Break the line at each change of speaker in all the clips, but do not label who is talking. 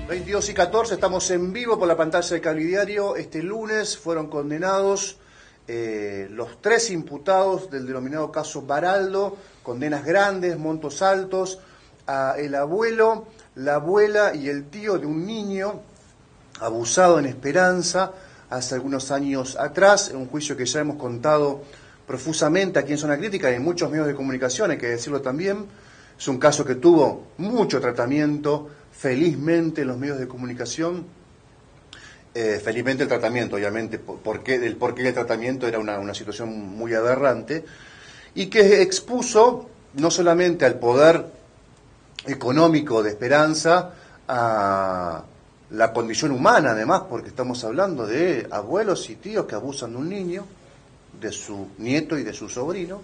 22:14, estamos en vivo por la pantalla de Cablidiario. Este lunes fueron condenados los 3 imputados del denominado caso Baraldo, condenas grandes, montos altos, a el abuelo, la abuela y el tío de un niño abusado en Esperanza hace algunos años atrás, en un juicio que ya hemos contado profusamente aquí en Zona Crítica y en muchos medios de comunicación, hay que decirlo también. Es un caso que tuvo mucho tratamiento, felizmente, en los medios de comunicación. Felizmente el tratamiento, obviamente, el porqué del tratamiento era una situación muy aberrante, y que expuso no solamente al poder económico de Esperanza, a la condición humana además, porque estamos hablando de abuelos y tíos que abusan de un niño, de su nieto y de su sobrino,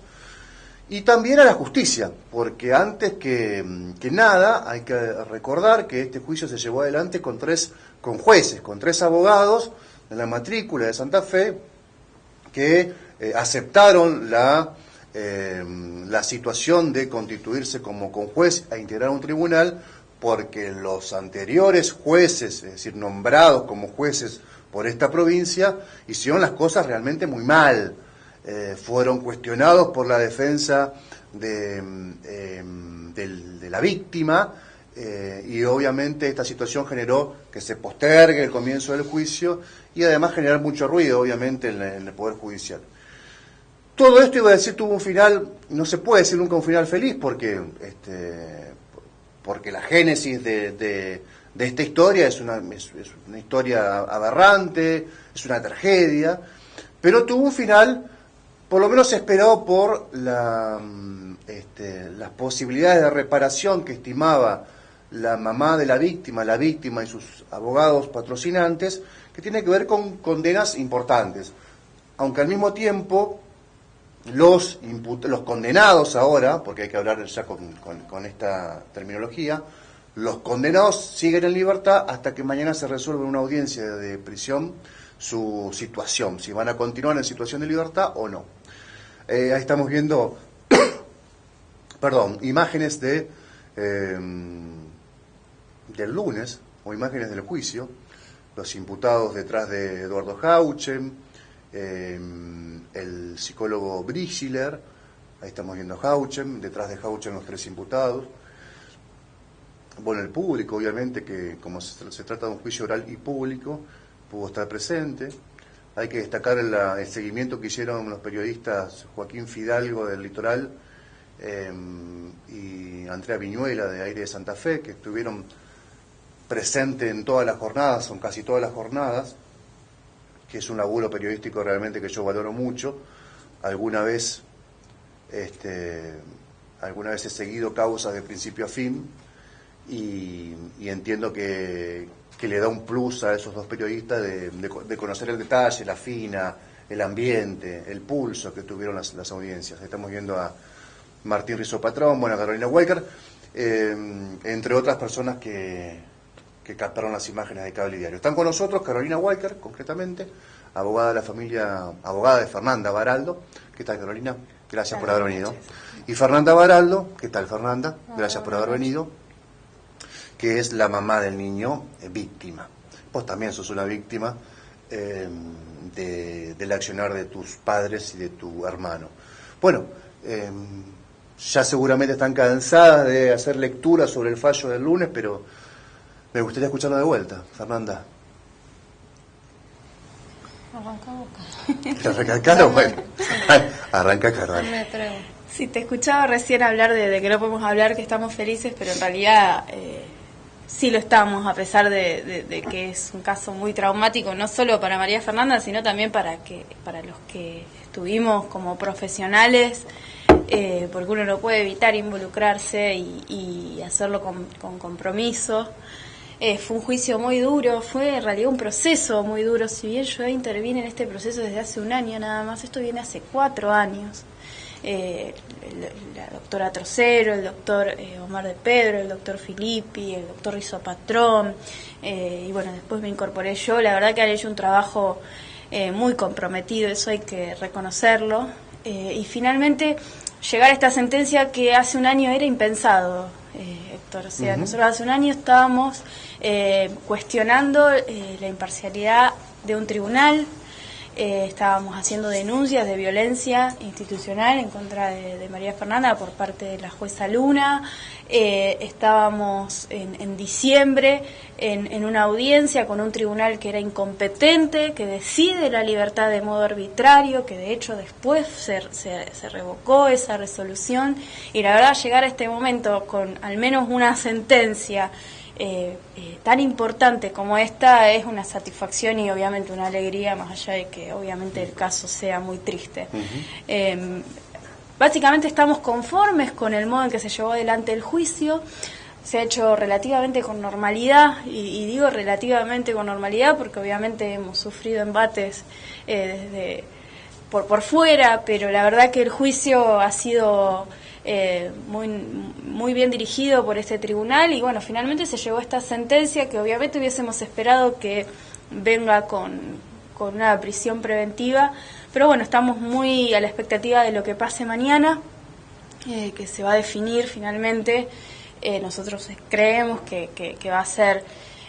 y también a la justicia, porque antes que nada hay que recordar que este juicio se llevó adelante con 3 jueces, con 3 abogados de la matrícula de Santa Fe que aceptaron la situación de constituirse como conjuez e integrar un tribunal, porque los anteriores jueces, es decir, nombrados como jueces por esta provincia, hicieron las cosas realmente muy mal. Fueron cuestionados por la defensa de la víctima, y obviamente esta situación generó que se postergue el comienzo del juicio y además generar mucho ruido, obviamente, en el Poder Judicial. Todo esto, iba a decir, tuvo un final, no se puede decir nunca un final feliz, porque la génesis de esta historia es una historia aberrante, es una tragedia, pero tuvo un final por lo menos esperado por las posibilidades de reparación que estimaba la mamá de la víctima y sus abogados patrocinantes, que tiene que ver con condenas importantes. Aunque al mismo tiempo los condenados ahora, porque hay que hablar ya con esta terminología, los condenados siguen en libertad hasta que mañana se resuelva en una audiencia de prisión su situación, si van a continuar en situación de libertad o no. Ahí estamos viendo imágenes del lunes, o imágenes del juicio, los imputados detrás de Eduardo Hauchen, el psicólogo Brigiler, ahí estamos viendo Hauchen, detrás de Hauchen los 3 imputados. Bueno, el público, obviamente, que como se trata de un juicio oral y público, pudo estar presente. Hay que destacar el seguimiento que hicieron los periodistas Joaquín Fidalgo del Litoral y Andrea Viñuela de Aire de Santa Fe, que estuvieron presentes en todas las jornadas, son casi todas las jornadas, que es un laburo periodístico realmente que yo valoro mucho. Alguna vez he seguido causas de principio a fin, y entiendo que le da un plus a esos 2 periodistas de conocer el detalle, la fina, el ambiente, el pulso que tuvieron las audiencias. Estamos viendo a Martín Rizzo Patrón, a Carolina Walker, entre otras personas que captaron las imágenes de Cablidiario. Están con nosotros Carolina Walker, concretamente, abogada de la familia, abogada de Fernanda Baraldo. ¿Qué tal, Carolina? Gracias por haber venido. Y Fernanda Baraldo, ¿qué tal, Fernanda? Gracias por haber venido, que es la mamá del niño víctima. Vos también sos una víctima del accionar de tus padres y de tu hermano. Bueno, ya seguramente están cansadas de hacer lectura sobre el fallo del lunes, pero me gustaría escucharlo de vuelta, Fernanda.
Arranca boca.
¿Arranca Caro? Bueno, arranca Caro.
Sí, te escuchaba recién hablar de que no podemos hablar, que estamos felices, pero en realidad sí lo estamos, a pesar de que es un caso muy traumático, no solo para María Fernanda, sino también para los que estuvimos como profesionales, porque uno no puede evitar involucrarse y hacerlo con compromiso. Fue un juicio muy duro, fue en realidad un proceso muy duro. Si bien yo intervine en este proceso desde hace 1 año nada más, esto viene hace 4 años. La doctora Trocero, el doctor Omar de Pedro, el doctor Filippi, el doctor Rizzo Patrón, y bueno, después me incorporé yo. La verdad que han hecho un trabajo muy comprometido, eso hay que reconocerlo. Y finalmente llegar a esta sentencia que hace 1 año era impensado. Héctor. O sea, nosotros hace un año estábamos cuestionando la imparcialidad de un tribunal. Estábamos haciendo denuncias de violencia institucional en contra de María Fernanda por parte de la jueza Luna. Estábamos en diciembre en una audiencia con un tribunal que era incompetente, que decide la libertad de modo arbitrario, que de hecho después se revocó esa resolución. Y la verdad, llegar a este momento con al menos una sentencia tan importante como esta es una satisfacción y obviamente una alegría, más allá de que obviamente el caso sea muy triste. Básicamente estamos conformes con el modo en que se llevó adelante el juicio. Se ha hecho relativamente con normalidad, y digo relativamente con normalidad porque obviamente hemos sufrido embates desde por fuera, pero la verdad que el juicio ha sido muy bien dirigido por este tribunal y bueno, finalmente se llegó a esta sentencia que obviamente hubiésemos esperado que venga con una prisión preventiva, pero bueno, estamos muy a la expectativa de lo que pase mañana, que se va a definir finalmente. Nosotros creemos que va a ser,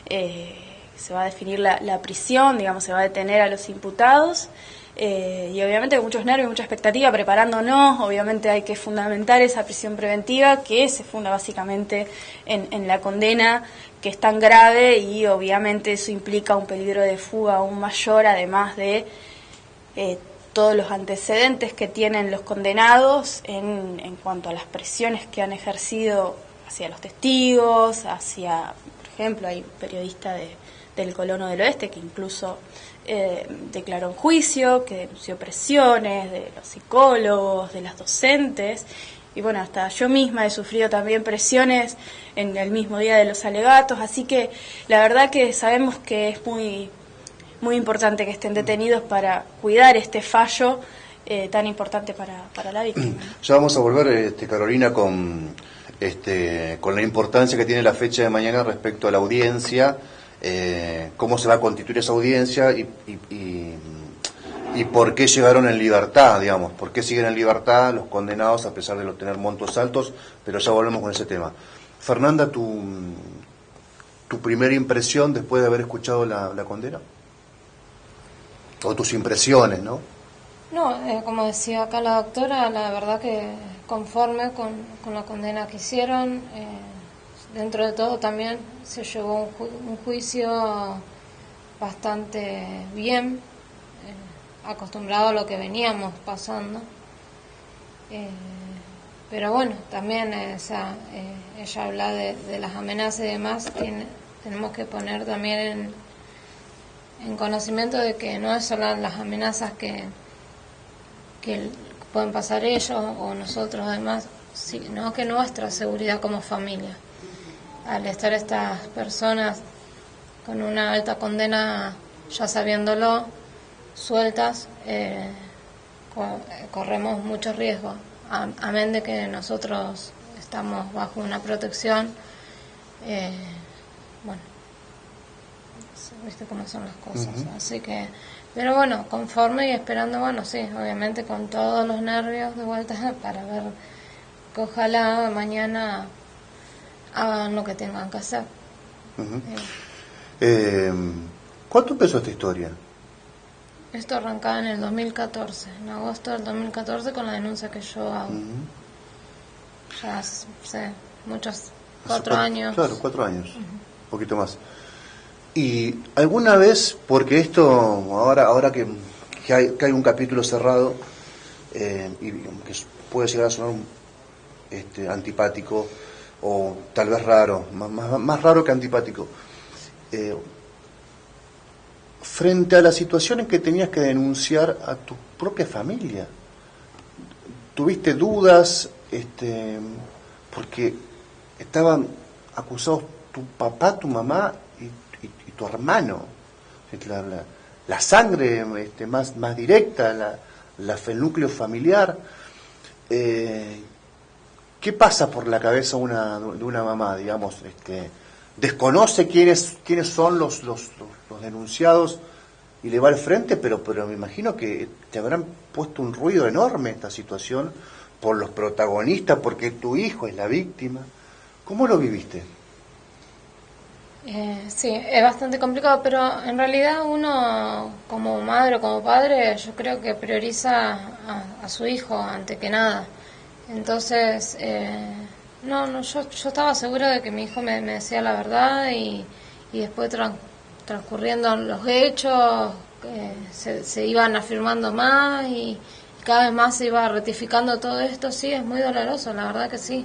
se va a definir la prisión, digamos, se va a detener a los imputados. Y obviamente con muchos nervios, mucha expectativa, preparándonos. Obviamente hay que fundamentar esa prisión preventiva que se funda básicamente en la condena, que es tan grave, y obviamente eso implica un peligro de fuga aún mayor, además de todos los antecedentes que tienen los condenados en cuanto a las presiones que han ejercido hacia los testigos, hacia, por ejemplo, hay un periodista del Colono del Oeste que incluso declaró en juicio, que denunció presiones de los psicólogos, de las docentes, y bueno, hasta yo misma he sufrido también presiones en el mismo día de los alegatos, así que la verdad que sabemos que es muy importante que estén detenidos para cuidar este fallo tan importante para la víctima.
Ya vamos a volver, Carolina, con la importancia que tiene la fecha de mañana respecto a la audiencia, cómo se va a constituir esa audiencia y por qué llegaron en libertad, digamos, por qué siguen en libertad los condenados a pesar de tener montos altos, pero ya volvemos con ese tema. Fernanda, tu primera impresión después de haber escuchado la condena, o tus impresiones, ¿no?
No, como decía acá la doctora, la verdad que conforme con la condena que hicieron. Dentro de todo también se llevó un juicio bastante bien, acostumbrado a lo que veníamos pasando. Pero bueno, también ella habla de las amenazas y demás, tenemos que poner también en conocimiento de que no es solo las amenazas que pueden pasar ellos o nosotros además, sino que nuestra seguridad como familia. Al estar estas personas con una alta condena, ya sabiéndolo, sueltas, corremos mucho riesgo, amén de que nosotros estamos bajo una protección. Bueno, viste cómo son las cosas, así que, pero bueno, conforme y esperando, bueno, sí, obviamente con todos los nervios de vuelta para ver que ojalá mañana hagan lo que tengan que hacer.
¿Cuánto empezó esta historia?
Esto arrancaba en el 2014, en agosto del 2014, con la denuncia que yo hago. Ya sé, muchos, 4 años. Claro,
4 años, un poquito más. ¿Y alguna vez, porque esto, ahora que hay un capítulo cerrado, y que puede llegar a sonar antipático, o tal vez raro, más raro que antipático, frente a la situación en que tenías que denunciar a tu propia familia, ¿tuviste dudas? Porque estaban acusados tu papá, tu mamá y tu hermano, la sangre más directa, el núcleo familiar. ¿Qué pasa por la cabeza de una mamá, digamos? Desconoce quiénes son los denunciados y le va al frente, pero me imagino que te habrán puesto un ruido enorme esta situación por los protagonistas, porque tu hijo es la víctima. ¿Cómo lo viviste?
Sí, es bastante complicado, pero en realidad uno como madre o como padre yo creo que prioriza a su hijo ante que nada. Entonces, yo estaba segura de que mi hijo me decía la verdad y después transcurriendo los hechos se iban afirmando más y cada vez más se iba ratificando todo esto. Sí, es muy doloroso, la verdad que sí.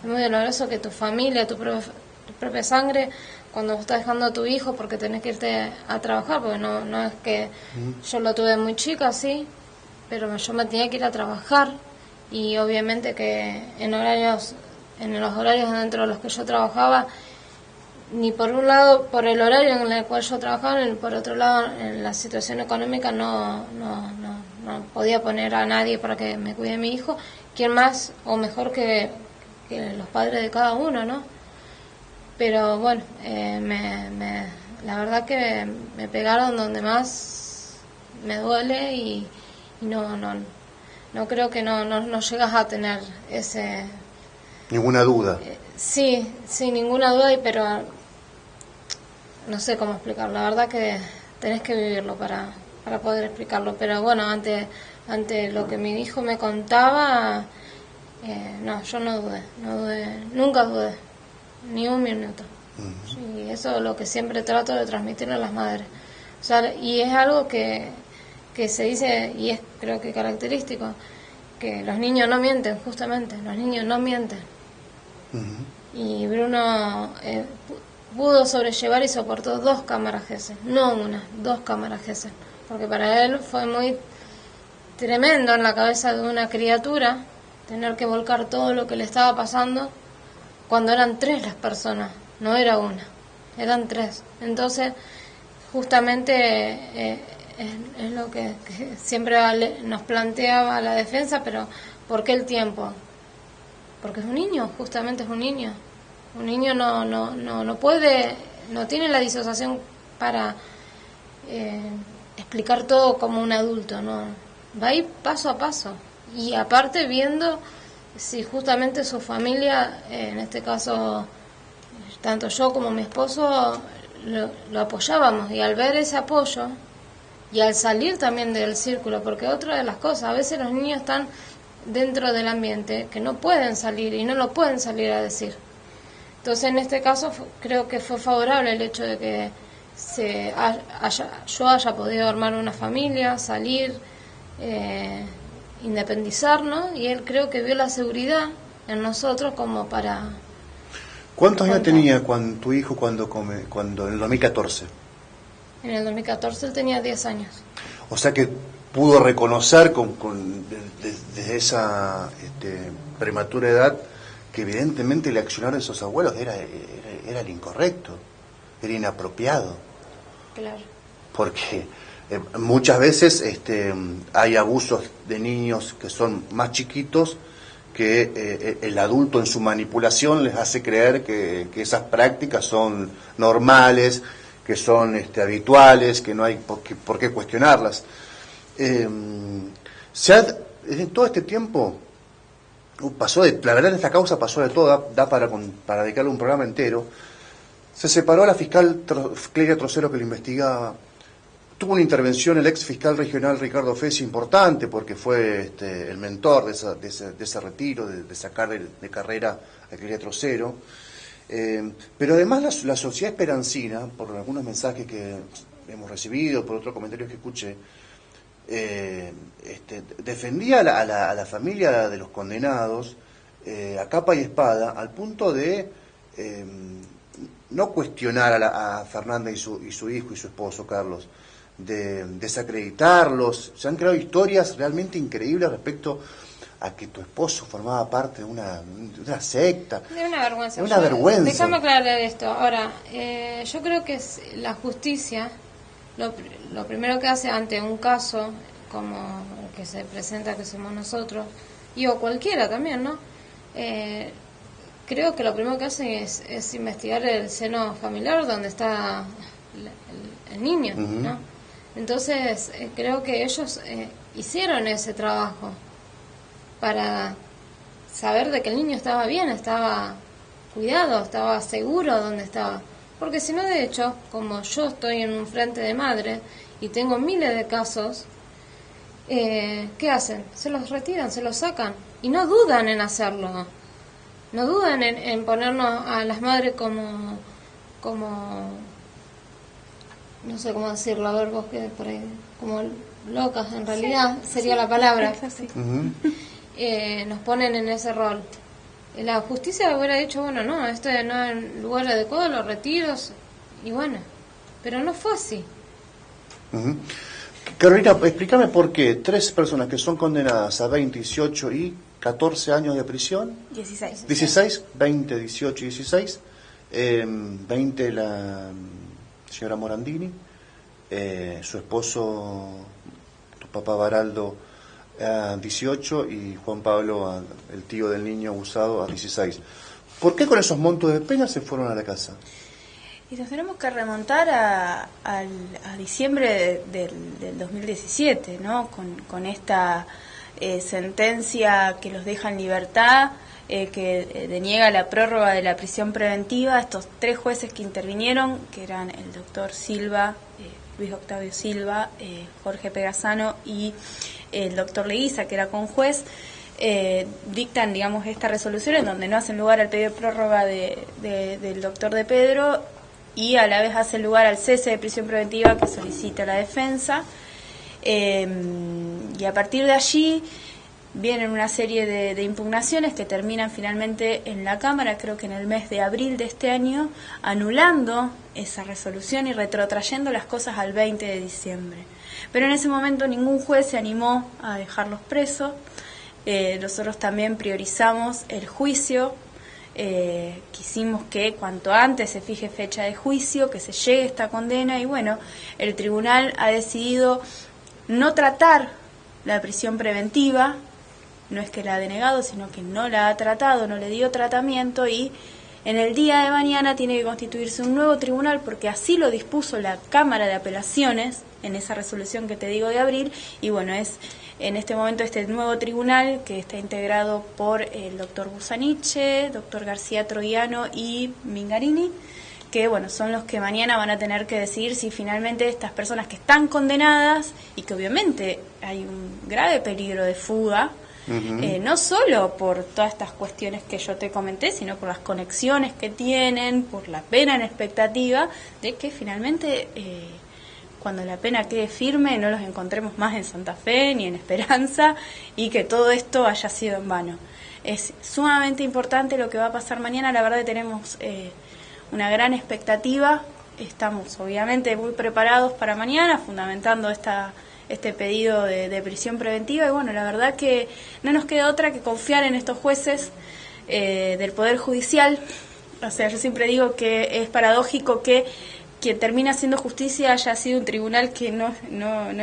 Es muy doloroso que tu familia, tu propia sangre, cuando estás dejando a tu hijo porque tenés que irte a trabajar, porque no es que yo lo tuve muy chica, sí, pero yo me tenía que ir a trabajar y obviamente que en los horarios dentro de los que yo trabajaba, ni por un lado por el horario en el cual yo trabajaba, ni por otro lado en la situación económica no podía poner a nadie para que me cuide mi hijo, quién más o mejor que los padres de cada uno, ¿no? Pero bueno, la verdad que me pegaron donde más me duele y no creo que no llegas a tener ese...
Ninguna duda.
Sí, sin ninguna duda, pero no sé cómo explicarlo. La verdad que tenés que vivirlo para poder explicarlo. Pero bueno, ante lo que mi hijo me contaba, yo no dudé, nunca dudé, ni un minuto. Uh-huh. Y eso es lo que siempre trato de transmitirle a las madres. O sea, y es algo que se dice, y es creo que característico, que los niños no mienten, justamente, los niños no mienten. Uh-huh. Y Bruno pudo sobrellevar y soportó 2 cámaras GESEL, no una, 2 cámaras GESEL, porque para él fue muy tremendo en la cabeza de una criatura tener que volcar todo lo que le estaba pasando cuando eran 3 las personas, no era una, eran 3. Entonces, justamente es lo que siempre nos planteaba la defensa, pero ¿por qué el tiempo? Porque es un niño, justamente es un niño. Un niño no puede, no tiene la disociación para explicar todo como un adulto, no. Va a ir paso a paso. Y aparte viendo si justamente su familia, en este caso, tanto yo como mi esposo, lo apoyábamos. Y al ver ese apoyo, y al salir también del círculo, porque otra de las cosas, a veces los niños están dentro del ambiente que no pueden salir y no lo pueden salir a decir. Entonces en este caso creo que fue favorable el hecho de que yo haya podido armar una familia, salir, independizarnos, y él creo que vio la seguridad en nosotros como para...
¿Cuántos años tenía tu hijo cuando en el 2014?
En el 2014 él tenía 10 años.
O sea que pudo reconocer desde esa prematura edad que evidentemente el accionar de esos abuelos era el incorrecto, era inapropiado.
Claro.
Porque muchas veces hay abusos de niños que son más chiquitos que el adulto en su manipulación les hace creer que esas prácticas son normales, que son habituales, que no hay por qué cuestionarlas. En todo este tiempo la verdad en esta causa pasó de todo, da para dedicarle un programa entero. Se separó a la fiscal Clelia Trocero que lo investigaba. Tuvo una intervención el ex fiscal regional Ricardo Fesi importante porque fue el mentor de ese retiro, de sacar de carrera a Clelia Trocero. Pero además la sociedad esperancina, por algunos mensajes que hemos recibido, por otros comentarios que escuché, defendía a la familia de los condenados a capa y espada, al punto de no cuestionar a Fernanda y su hijo y su esposo Carlos, de desacreditarlos. Se han creado historias realmente increíbles respecto a que tu esposo formaba parte de una secta.
De una vergüenza.
De una vergüenza.
Déjame aclarar esto. Ahora, yo creo que la justicia, lo primero que hace ante un caso como el que se presenta, que somos nosotros, y o cualquiera también, ¿no? Creo que lo primero que hacen es investigar el seno familiar donde está el niño, uh-huh. ¿no? Entonces, creo que ellos hicieron ese trabajo para saber de que el niño estaba bien, estaba cuidado, estaba seguro donde estaba. Porque si no, de hecho, como yo estoy en un frente de madre y tengo miles de casos, ¿qué hacen? Se los retiran, se los sacan. Y no dudan en hacerlo. No dudan en ponernos a las madres como no sé cómo decirlo, a ver vos que por ahí, como locas en realidad, sí, sería la palabra.
Es así.
Nos ponen en ese rol. La justicia hubiera dicho, bueno, no, este no es el lugar adecuado, los retiros, y bueno, pero no fue así.
Carolina, explícame por qué 3 personas que son condenadas a 20, 18 y 14 años de prisión, 16, 20, 18 y 16, 20 la señora Morandini, su esposo, tu papá Baraldo, a 18 y Juan Pablo, el tío del niño abusado, a 16. ¿Por qué con esos montos de pena se fueron a la casa?
Y nos tenemos que remontar a diciembre del 2017, ¿no? Con esta sentencia que los deja en libertad, que deniega la prórroga de la prisión preventiva. Estos 3 jueces que intervinieron, que eran el doctor Silva, Luis Octavio Silva, Jorge Pegazano y el doctor Leguiza, que era conjuez, dictan, digamos, esta resolución en donde no hacen lugar al pedido de prórroga del doctor de Pedro y a la vez hacen lugar al cese de prisión preventiva que solicita la defensa. Y a partir de allí vienen una serie de impugnaciones que terminan finalmente en la Cámara, creo que en el mes de abril de este año, anulando esa resolución y retrotrayendo las cosas al 20 de diciembre. Pero en ese momento ningún juez se animó a dejarlos presos. Nosotros también priorizamos el juicio. Quisimos que cuanto antes se fije fecha de juicio, que se llegue a esta condena, y bueno, el tribunal ha decidido no tratar la prisión preventiva. No es que la ha denegado, sino que no la ha tratado, no le dio tratamiento, y en el día de mañana tiene que constituirse un nuevo tribunal, porque así lo dispuso la Cámara de Apelaciones en esa resolución que te digo de abril. Y bueno, es en este momento este nuevo tribunal que está integrado por el doctor Busaniche, doctor García Troiano y Mingarini, que bueno, son los que mañana van a tener que decidir si finalmente estas personas que están condenadas, y que obviamente hay un grave peligro de fuga, no solo por todas estas cuestiones que yo te comenté, sino por las conexiones que tienen, por la pena en expectativa, de que finalmente cuando la pena quede firme no los encontremos más en Santa Fe ni en Esperanza, y que todo esto haya sido en vano. Es sumamente importante lo que va a pasar mañana. La verdad que tenemos una gran expectativa. Estamos obviamente muy preparados para mañana, fundamentando este pedido de prisión preventiva, y bueno, la verdad que no nos queda otra que confiar en estos jueces del Poder Judicial. O sea, yo siempre digo que es paradójico que quien termina haciendo justicia haya sido un tribunal que no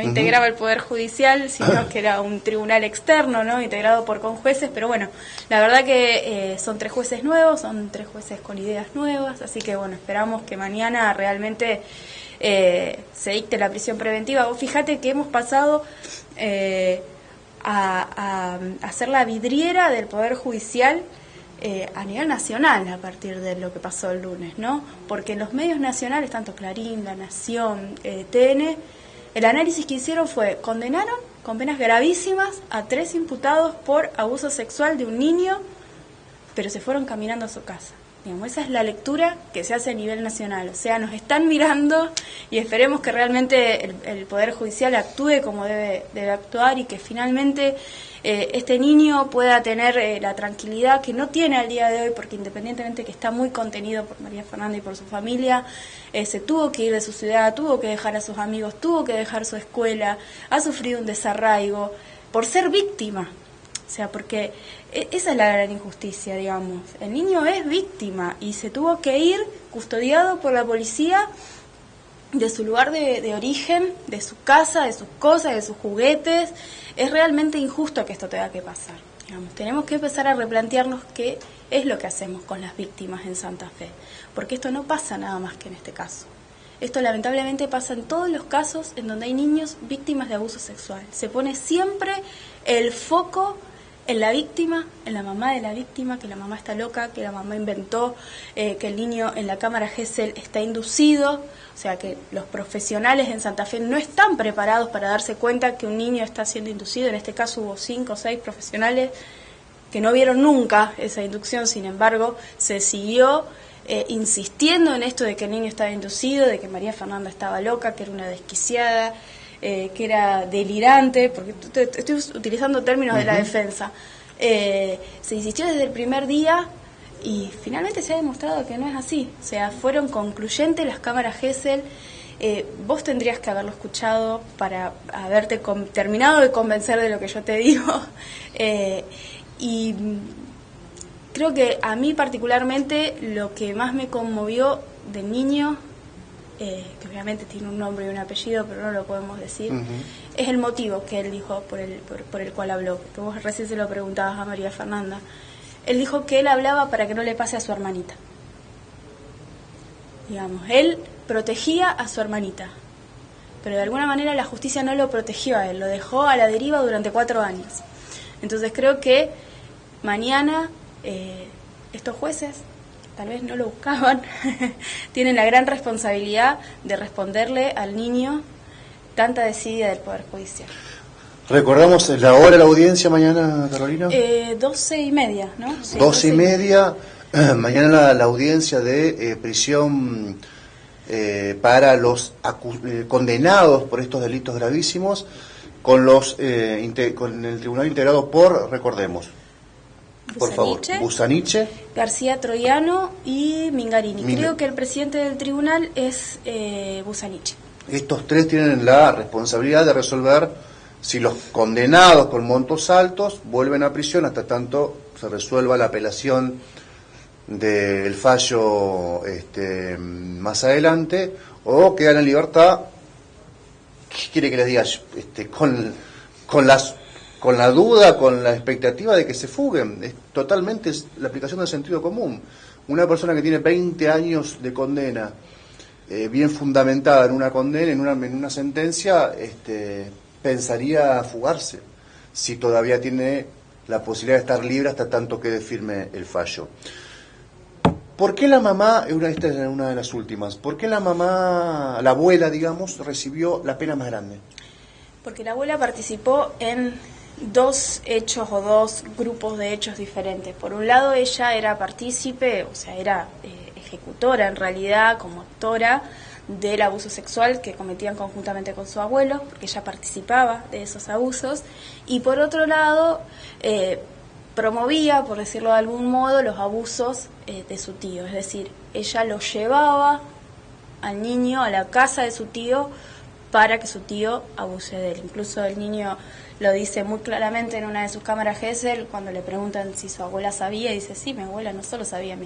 integraba el Poder Judicial, sino que era un tribunal externo, ¿no? Integrado por conjueces. Pero bueno, la verdad que son 3 jueces nuevos, son 3 jueces con ideas nuevas, así que bueno, esperamos que mañana realmente se dicte la prisión preventiva. Vos fíjate que hemos pasado a ser la vidriera del Poder Judicial a nivel nacional a partir de lo que pasó el lunes, ¿no? Porque en los medios nacionales, tanto Clarín, La Nación, TN, el análisis que hicieron fue: condenaron con penas gravísimas a 3 imputados por abuso sexual de un niño, pero se fueron caminando a su casa. Digamos, esa es la lectura que se hace a nivel nacional. O sea, nos están mirando, y esperemos que realmente el Poder Judicial actúe como debe actuar, y que finalmente este niño pueda tener la tranquilidad que no tiene al día de hoy, porque independientemente que está muy contenido por María Fernanda y por su familia, se tuvo que ir de su ciudad, tuvo que dejar a sus amigos, tuvo que dejar su escuela, ha sufrido un desarraigo por ser víctima. O sea, porque esa es la gran injusticia, digamos. El niño es víctima y se tuvo que ir custodiado por la policía de su lugar de origen, de su casa, de sus cosas, de sus juguetes. Es realmente injusto que esto tenga que pasar. Digamos, tenemos que empezar a replantearnos qué es lo que hacemos con las víctimas en Santa Fe. Porque esto no pasa nada más que en este caso. Esto lamentablemente pasa en todos los casos en donde hay niños víctimas de abuso sexual. Se pone siempre el foco en la víctima, en la mamá de la víctima, que la mamá está loca, que la mamá inventó, que el niño en la cámara Gesell está inducido, o sea que los profesionales en Santa Fe no están preparados para darse cuenta que un niño está siendo inducido. En este caso hubo 5 o 6 profesionales que no vieron nunca esa inducción, sin embargo se siguió insistiendo en esto de que el niño estaba inducido, de que María Fernanda estaba loca, que era una desquiciada, que era delirante, porque estoy utilizando términos de la defensa. Se insistió desde el primer día y finalmente se ha demostrado que no es así. O sea, fueron concluyentes las cámaras Gesell. Vos tendrías que haberlo escuchado para haberte terminado de convencer de lo que yo te digo. Y creo que a mí particularmente lo que más me conmovió del niño, que obviamente tiene un nombre y un apellido, pero no lo podemos decir, es el motivo que él dijo por el cual habló. Que vos recién se lo preguntabas a María Fernanda. Él dijo que él hablaba para que no le pase a su hermanita. Digamos, él protegía a su hermanita, pero de alguna manera la justicia no lo protegió a él, lo dejó a la deriva durante 4 años. Entonces creo que mañana estos jueces, tal vez no lo buscaban, tienen la gran responsabilidad de responderle al niño tanta desidia del Poder Judicial.
¿Recordamos la hora de la audiencia mañana, Carolina?
12:30, ¿no? Sí,
12:30. Mañana la audiencia de prisión para los condenados por estos delitos gravísimos con con el tribunal integrado por, recordemos, por favor, Busaniche,
García Troyano y Mingarini.
Creo
que el presidente del tribunal es Busaniche.
Estos 3 tienen la responsabilidad de resolver si los condenados con montos altos vuelven a prisión hasta tanto se resuelva la apelación del fallo más adelante, o quedan en libertad. ¿Qué quiere que les diga? Con la duda, con la expectativa de que se fuguen. Es totalmente la aplicación del sentido común. Una persona que tiene 20 años de condena, bien fundamentada en una condena, en una sentencia, pensaría fugarse, si todavía tiene la posibilidad de estar libre hasta tanto quede firme el fallo. ¿Por qué la mamá, esta es una de las últimas, por qué la mamá, la abuela, digamos, recibió la pena más grande?
Porque la abuela participó en 2 hechos o 2 grupos de hechos diferentes. Por un lado, ella era partícipe, o sea, era ejecutora en realidad, como actora del abuso sexual que cometían conjuntamente con su abuelo, porque ella participaba de esos abusos, y por otro lado promovía, por decirlo de algún modo, los abusos de su tío. Es decir, ella lo llevaba al niño a la casa de su tío para que su tío abuse de él. Incluso el niño lo dice muy claramente en una de sus cámaras Gesell, cuando le preguntan si su abuela sabía, y dice, sí, mi abuela no solo sabía,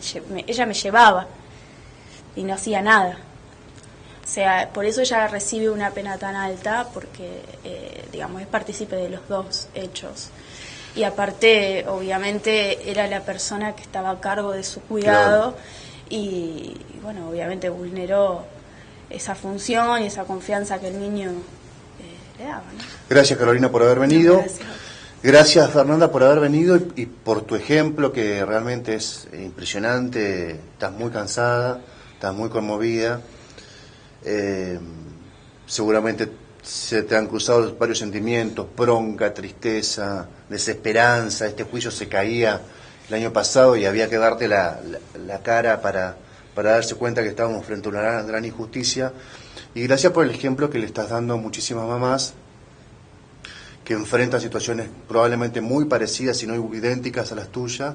ella me llevaba y no hacía nada. O sea, por eso ella recibe una pena tan alta, porque, digamos, es partícipe de los 2 hechos. Y aparte, obviamente, era la persona que estaba a cargo de su cuidado, claro. Y bueno, obviamente vulneró esa función y esa confianza que el niño le daba, ¿no?
Gracias, Carolina, por haber venido. Gracias, Fernanda, por haber venido y por tu ejemplo, que realmente es impresionante. Estás muy cansada, estás muy conmovida. Seguramente se te han cruzado varios sentimientos: bronca, tristeza, desesperanza. Este juicio se caía el año pasado y había que darte la cara para darse cuenta que estábamos frente a una gran injusticia. Y gracias por el ejemplo que le estás dando a muchísimas mamás que enfrentan situaciones probablemente muy parecidas, si no idénticas a las tuyas,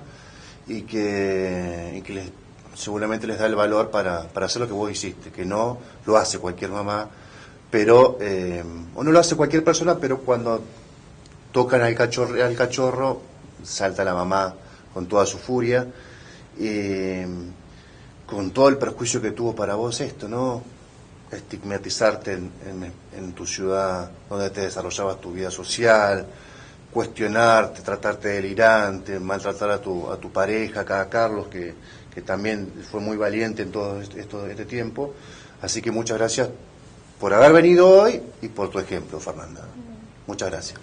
y que seguramente les da el valor para hacer lo que vos hiciste, que no lo hace cualquier mamá, pero o no lo hace cualquier persona, pero cuando tocan al cachorro salta la mamá con toda su furia, con todo el perjuicio que tuvo para vos esto, ¿no? Estigmatizarte en tu ciudad donde te desarrollabas tu vida social, cuestionarte, tratarte de delirante, maltratar a tu pareja, a Carlos, que también fue muy valiente en todo este tiempo. Así que muchas gracias por haber venido hoy y por tu ejemplo, Fernanda. Muchas gracias.